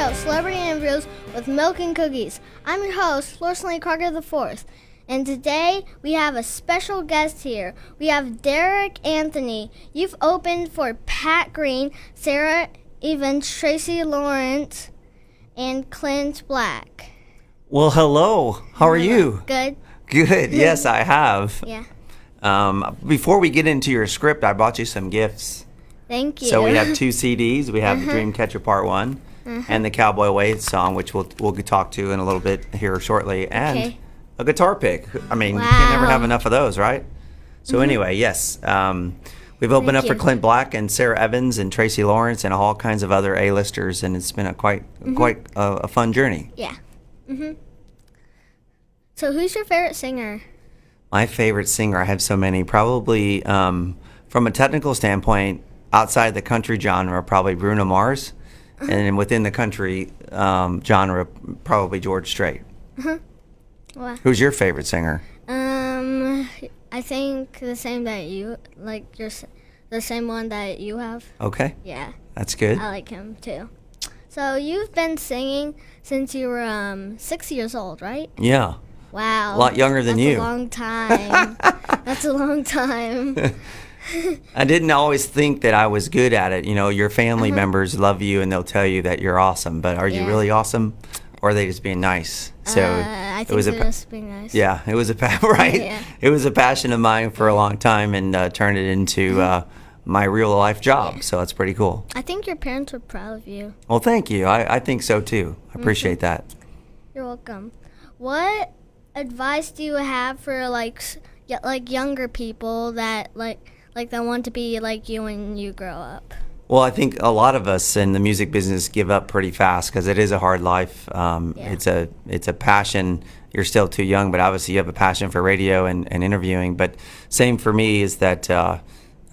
show, Celebrity Interviews with Milk and Cookies. I'm your host, Lorsley Carter IV. And today we have a special guest here. We have Derek Anthony. You've opened for Pat Green, Sarah Evans, Tracy Lawrence, and Clint Black. Well, hello. How are you? Good. Good. Yes, I have. Yeah. Before we get into your script, I brought you some gifts. Thank you. So we have 2 CDs. We have the Dreamcatcher Part 1 and the Cowboy Way song, which we'll talk to in a little bit here shortly, and a guitar pick. I mean, you can never have enough of those, right? So anyway, yes. We've opened up for Clint Black and Sarah Evans and Tracy Lawrence and all kinds of other A-listers, and it's been a quite a fun journey. Yeah. So who's your favorite singer? My favorite singer, I have so many. Probably, from a technical standpoint, outside the country genre, probably Bruno Mars. And within the country genre, probably George Strait. Wow. Who's your favorite singer? I think the same that you, the same one that you have. Okay. Yeah. That's good. I like him too. So you've been singing since you were 6 years old, right? Yeah. Wow. A lot younger than you. That's a long time. That's a long time. I didn't always think that I was good at it. You know, your family members love you and they'll tell you that you're awesome, but are you really awesome, or are they just being nice? So I think they're just being nice. Yeah, it was right. Yeah. It was a passion of mine for a long time, and turned it into my real life job. Yeah. So that's pretty cool. I think your parents were proud of you. Well, thank you. I think so too. I appreciate that. You're welcome. What advice do you have for younger people that that want to be like you when you grow up? Well, I think a lot of us in the music business give up pretty fast because it is a hard life. It's a passion. You're still too young, but obviously you have a passion for radio and interviewing. But same for me is that a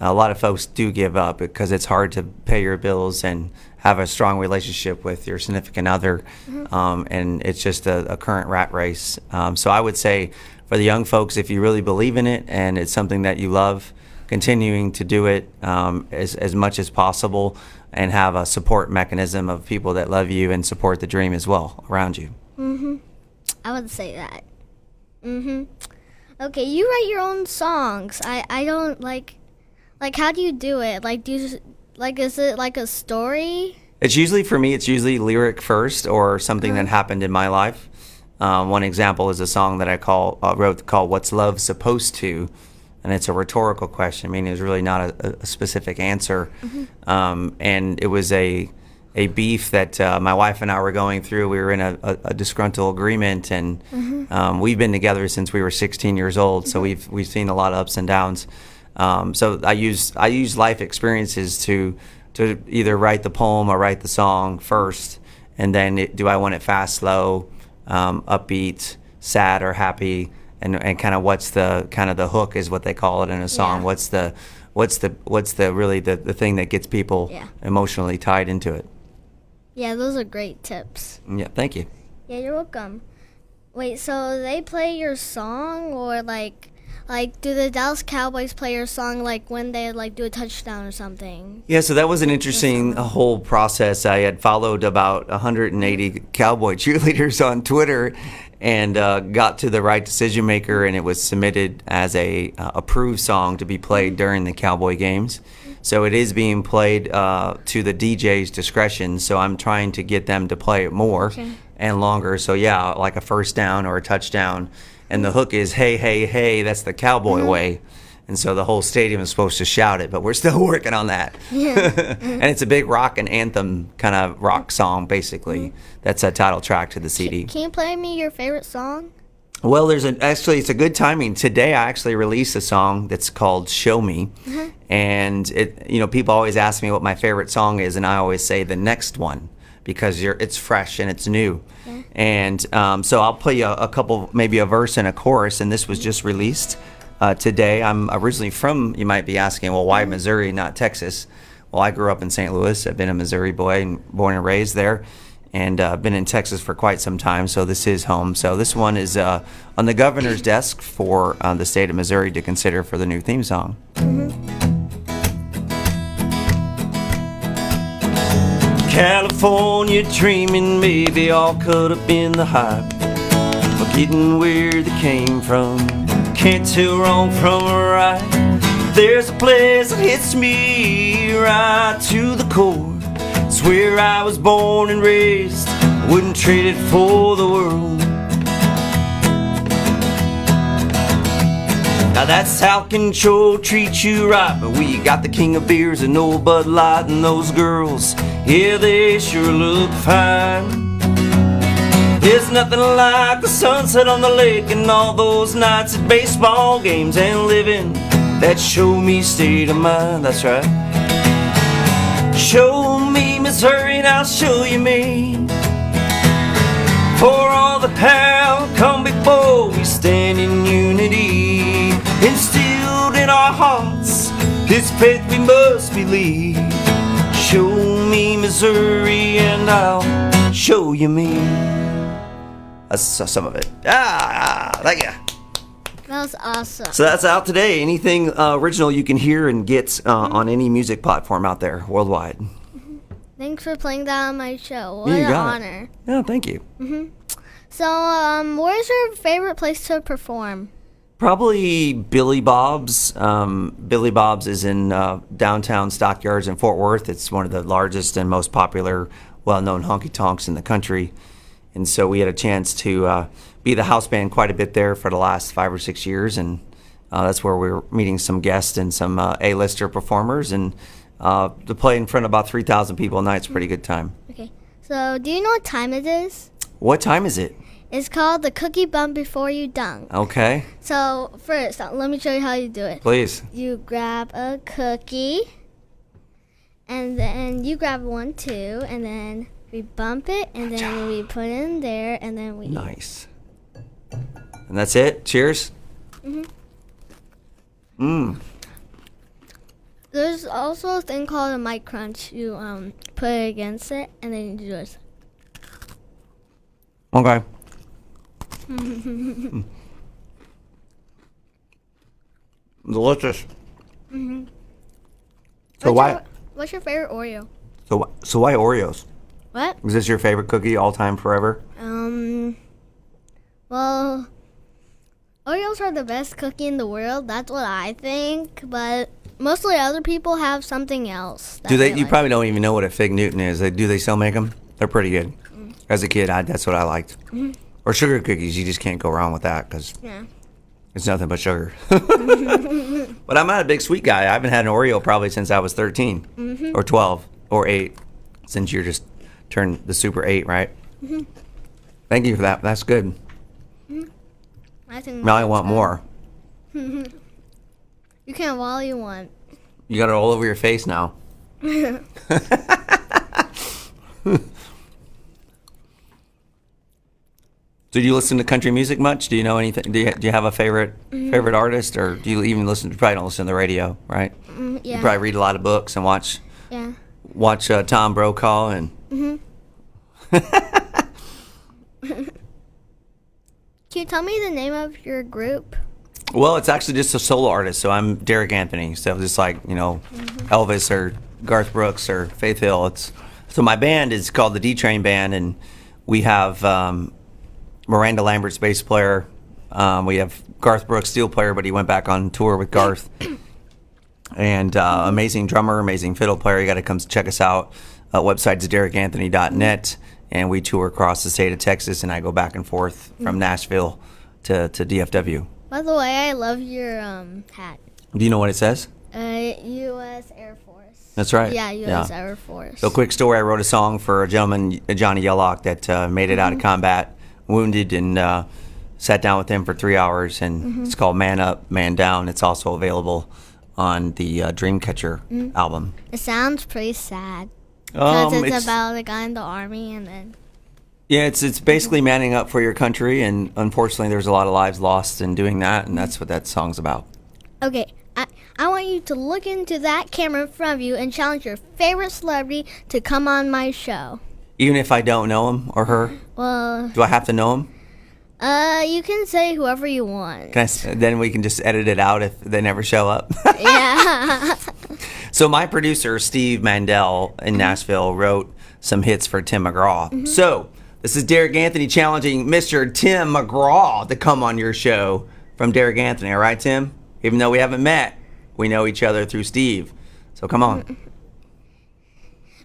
lot of folks do give up because it's hard to pay your bills and have a strong relationship with your significant other. And it's just a current rat race. So I would say for the young folks, if you really believe in it and it's something that you love, continuing to do it as much as possible, and have a support mechanism of people that love you and support the dream as well around you. I would say that. Okay, you write your own songs. I don't like how do you do it? Is it like a story? It's usually lyric first or something that happened in my life. One example is a song that I wrote called "What's Love Supposed to?" And it's a rhetorical question, meaning there's really not a specific answer. And it was a beef that my wife and I were going through. We were in a disgruntled agreement, and we've been together since we were 16 years old, so we've seen a lot of ups and downs. So I use life experiences to either write the poem or write the song first, and then do I want it fast, slow, upbeat, sad, or happy? And kind of what's the hook is what they call it in a song. Yeah. What's the really the thing that gets people emotionally tied into it. Yeah, those are great tips. Yeah, thank you. Yeah, you're welcome. Wait, so they play your song, or do the Dallas Cowboys play your song when they do a touchdown or something? Yeah, so that was an interesting whole process. I had followed about 180 Cowboy cheerleaders on Twitter, and got to the right decision maker, and it was submitted as a approved song to be played during the Cowboy games. So it is being played to the DJ's discretion, so I'm trying to get them to play it more and longer. So yeah, like a first down or a touchdown, and the hook is "Hey, hey, hey, that's the Cowboy way." And so the whole stadium is supposed to shout it, but we're still working on that. Yeah. And it's a big rock and anthem kind of rock song, basically. That's a title track to the CD. Can you play me your favorite song? Well, actually, it's a good timing. Today, I actually released a song that's called "Show Me," and people always ask me what my favorite song is, and I always say the next one because it's fresh and it's new. Yeah. And so I'll play you a couple, maybe a verse and a chorus, and this was just released. Today. I'm originally from, you might be asking, well, why Missouri, not Texas? Well, I grew up in St. Louis. I've been a Missouri boy and born and raised there, and been in Texas for quite some time, so this is home. So this one is on the governor's desk for the state of Missouri to consider for the new theme song. California dreaming, maybe all could have been the hype. Forgetting where they came from, can't tell wrong from right. There's a place that hits me right to the core. It's where I was born and raised, wouldn't trade it for the world. Now that South Control treats you right, but we got the king of beers and no Bud Light, and those girls, yeah, they sure look fine. There's nothing like the sunset on the lake and all those nights at baseball games and living that show me state of mind. That's right. Show me Missouri and I'll show you me. For all that have come before, we stand in unity. Instilled in our hearts, this faith we must believe. Show me Missouri and I'll show you me. That's some of it. Thank you. That was awesome. So that's out today. Anything original you can hear and get on any music platform out there worldwide. Thanks for playing that on my show. What You an got honor. it. Yeah, thank you. So, where's your favorite place to perform? Probably Billy Bob's. Billy Bob's is in downtown Stockyards in Fort Worth. It's one of the largest and most popular, well-known honky-tonks in the country. And so we had a chance to be the house band quite a bit there for the last 5 or 6 years. And that's where we were meeting some guests and some A-lister performers. And to play in front of about 3,000 people a night's a pretty good time. Okay. So, do you know what time it is? What time is it? It's called the cookie bump before you dunk. Okay. So, first, let me show you how you do it. Please. You grab a cookie, and then you grab one too, and then we bump it, and then we put it in there, and then we... Nice. And that's it? Cheers? There's also a thing called a mic crunch. You put it against it, and then you do this. Okay. Delicious. So What's your favorite Oreo? So why Oreos? What? Is this your favorite cookie all time forever? Well, Oreos are the best cookie in the world. That's what I think. But mostly other people have something else. Do they? You like. probably don't even know what a Fig Newton is. Do they still make them? They're pretty good. As a kid, that's what I liked. Or sugar cookies. You just can't go wrong with that because it's nothing but sugar. But I'm not a big sweet guy. I haven't had an Oreo probably since I was 13 or 12 or 8. Since you're just turned the super 8, right? Thank you for that. That's good. I think Now I want more. You can have all you want. You got it all over your face now. Do you listen to country music much? Do you know anything? Do you have a favorite artist, or do you even listen? You probably don't listen to the radio, right? Yeah. You probably read a lot of books and watch Tom Brokaw and. Can you tell me the name of your group? Well, it's actually just a solo artist. So I'm Derek Anthony. So just like Elvis or Garth Brooks or Faith Hill. So my band is called the D Train Band, and we have Miranda Lambert's bass player. We have Garth Brooks steel player, but he went back on tour with Garth. And amazing drummer, amazing fiddle player. You got to come check us out. Website's DerekAnthony.net, and we tour across the state of Texas, and I go back and forth from Nashville to DFW. By the way, I love your hat. Do you know what it says? U.S. Air Force. That's right. Yeah, U.S. Air Force. So, quick story: I wrote a song for a gentleman, Johnny Yellock, that made it out of combat, wounded, and sat down with him for 3 hours. And it's called "Man Up, Man Down." It's also available on the Dreamcatcher album. It sounds pretty sad. Because it's about a guy in the army, and then... Yeah, it's basically manning up for your country, and unfortunately there's a lot of lives lost in doing that, and that's what that song's about. Okay, I want you to look into that camera in front of you and challenge your favorite celebrity to come on my show. Even if I don't know him or her? Well... Do I have to know him? You can say whoever you want. Then we can just edit it out if they never show up? Yeah. So my producer, Steve Mandel in Nashville, wrote some hits for Tim McGraw. So this is Derek Anthony challenging Mr. Tim McGraw to come on your show from Derek Anthony. All right, Tim? Even though we haven't met, we know each other through Steve. So come on.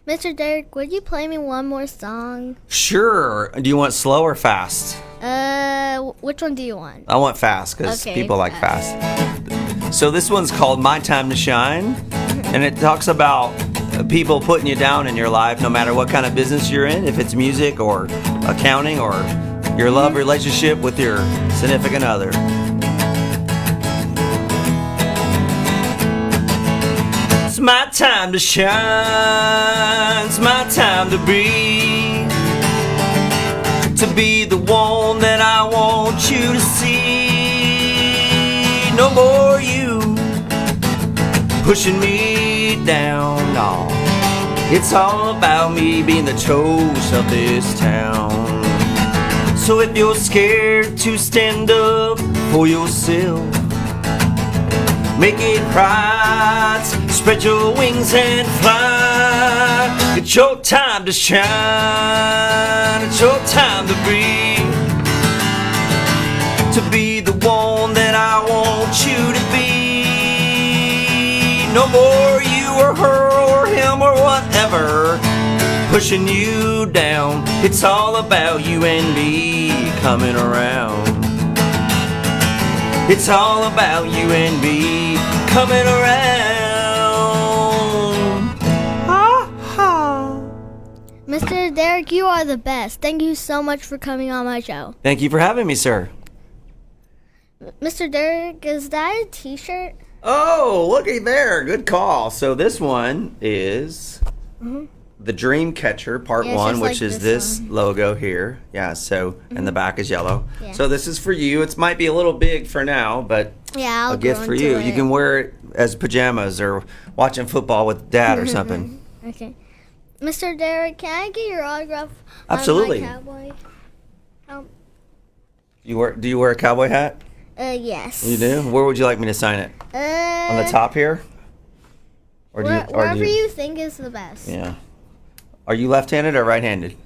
Mr. Derek, would you play me one more song? Sure. Do you want slow or fast? Which one do you want? I want fast because people like fast. So this one's called My Time to Shine, and it talks about people putting you down in your life no matter what kind of business you're in, if it's music or accounting or your love relationship with your significant other. It's my time to shine, it's my time to be the one that I want you to see. No more you pushing me down, no. It's all about me being the toast of this town. So if you're scared to stand up for yourself, make it right, spread your wings and fly. It's your time to shine, it's your time to be the one that I want you to be. No more you or her or him or whatever pushing you down. It's all about you and me coming around. It's all about you and me coming around. Ha ha. Mr. Derek, you are the best. Thank you so much for coming on my show. Thank you for having me, sir. Mr. Derek, is that a t-shirt? Oh, looky there. Good call. So this one is the Dream Catcher Part Yeah, it's 1, just which like is this this logo here. Yeah, so, and the back is yellow. Yeah. So this is for you. It might be a little big for now, but Yeah, I'll a gift grow for into you. it. You can wear it as pajamas or watching football with dad or something. Okay. Mr. Derek, can I get your autograph Absolutely. on my cowboy? Do you wear a cowboy hat? Yes. You do? Where would you like me to sign it? On the top here? Or Wherever you think is the best. Yeah. Are you left-handed or right-handed?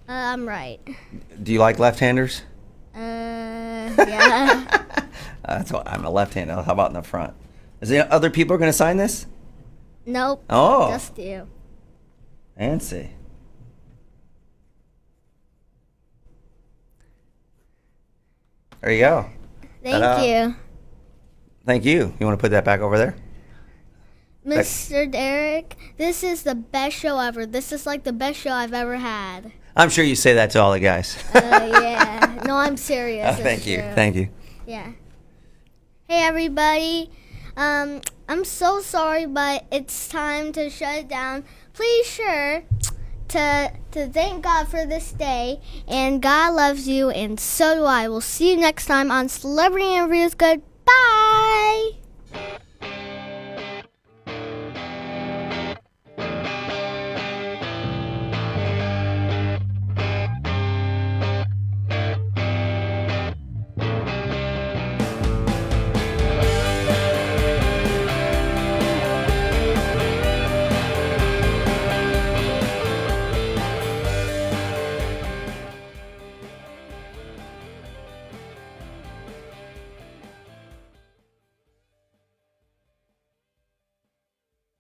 I'm right. Do you like left-handers? Yeah. That's what, I'm a left-handed. How about in the front? Is there other people going to sign this? Nope. Oh. Just you. Fancy. There you go. Thank Ta-da. you. Thank you. You want to put that back over there? Mr. Derek, this is the best show ever. This is like the best show I've ever had. I'm sure you say that to all the guys. Yeah. No, I'm serious. Oh, thank It's you. true. Thank you. Yeah. Hey, everybody. I'm so sorry, but it's time to shut it down. Please sure to thank God for this day, and God loves you, and so do I. We'll see you next time on Celebrity Interviews. Good.